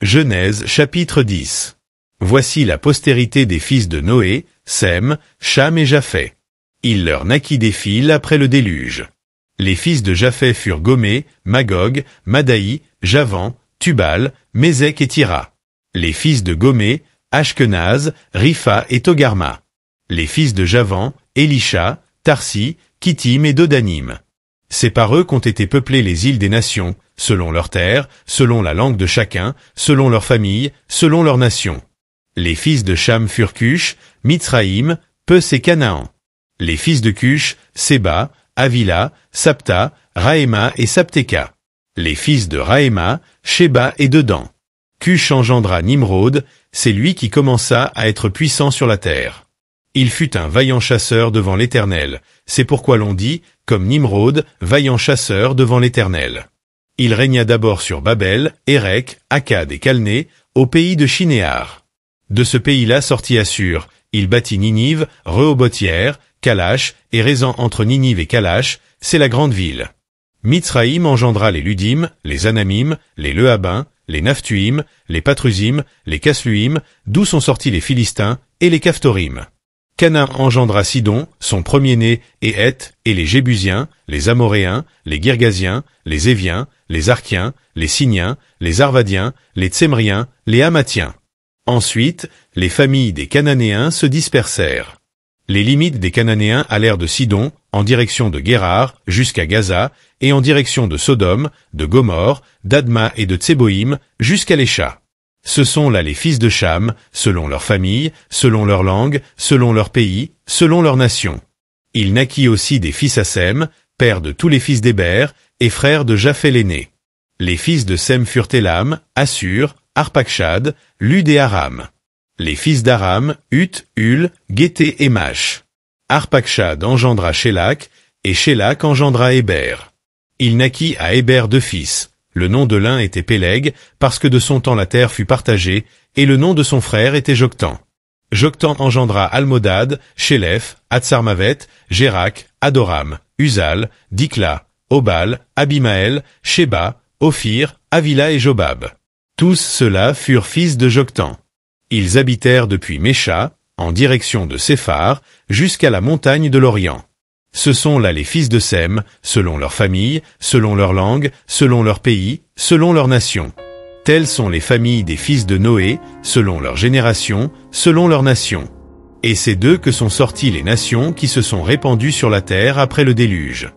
Genèse chapitre 10. Voici la postérité des fils de Noé, Sem, Cham et Japheth. Il leur naquit des filles après le déluge. Les fils de Japheth furent Gomé, Magog, Madaï, Javan, Tubal, Mézek et Tira. Les fils de Gomé, Ashkenaz, Ripha et Togarma. Les fils de Javan, Elisha, Tarsi, Kittim et Dodanim. C'est par eux qu'ont été peuplées les îles des nations, selon leurs terres, selon la langue de chacun, selon leur famille, selon leur nation. Les fils de Cham furent Cush, Mitsraïm, Peus et Canaan. Les fils de Cush, Séba, Avila, Sapta, Raéma et Sapteka. Les fils de Raéma, Sheba et Dedan. Cush engendra Nimrod, c'est lui qui commença à être puissant sur la terre. Il fut un vaillant chasseur devant l'Éternel, c'est pourquoi l'on dit, comme Nimrod, vaillant chasseur devant l'Éternel. Il régna d'abord sur Babel, Érec, Akkad et Calné, au pays de Shinéar. De ce pays-là sortit Assur, il bâtit Ninive, Rehoboth-hier, Kalash, et Rézan entre Ninive et Kalash, c'est la grande ville. Mitsraïm engendra les Ludim, les Anamim, les Lehabim, les Naphtuim, les Patrusim, les Casluim, d'où sont sortis les Philistins, et les Caphtorim. Canaan engendra Sidon, son premier-né, et Heth, et les Jébusiens, les Amoréens, les Girgasiens, les Éviens, les Arkiens, les Siniens, les Arvadiens, les Tsémriens, les Hamathiens. Ensuite, les familles des Cananéens se dispersèrent. Les limites des Cananéens allèrent de Sidon, en direction de Guérar, jusqu'à Gaza, et en direction de Sodome, de Gomorre, d'Adma et de Tseboïm, jusqu'à Lécha. Ce sont là les fils de Cham, selon leur famille, selon leur langue, selon leur pays, selon leur nation. Il naquit aussi des fils à Sem, père de tous les fils d'Héber, et frère de Japheth l'aîné. Les fils de Sem furent Élam, Assur, Arpachshad, Lud et Aram. Les fils d'Aram, Hut, Hul, Guété et Mash. Arpachshad engendra Shélak, et Shélak engendra Héber. Il naquit à Héber deux fils. Le nom de l'un était Péleg, parce que de son temps la terre fut partagée, et le nom de son frère était Joktan. Joktan engendra Almodad, Shélef, Hatsarmavet, Jérak, Adoram, Uzal, Dikla, Obal, Abimaël, Sheba, Ophir, Avila et Jobab. Tous ceux-là furent fils de Joktan. Ils habitèrent depuis Mécha, en direction de Séphar, jusqu'à la montagne de l'Orient. Ce sont là les fils de Sem, selon leur famille, selon leur langue, selon leur pays, selon leur nation. Telles sont les familles des fils de Noé, selon leur génération, selon leur nation. Et c'est d'eux que sont sorties les nations qui se sont répandues sur la terre après le déluge.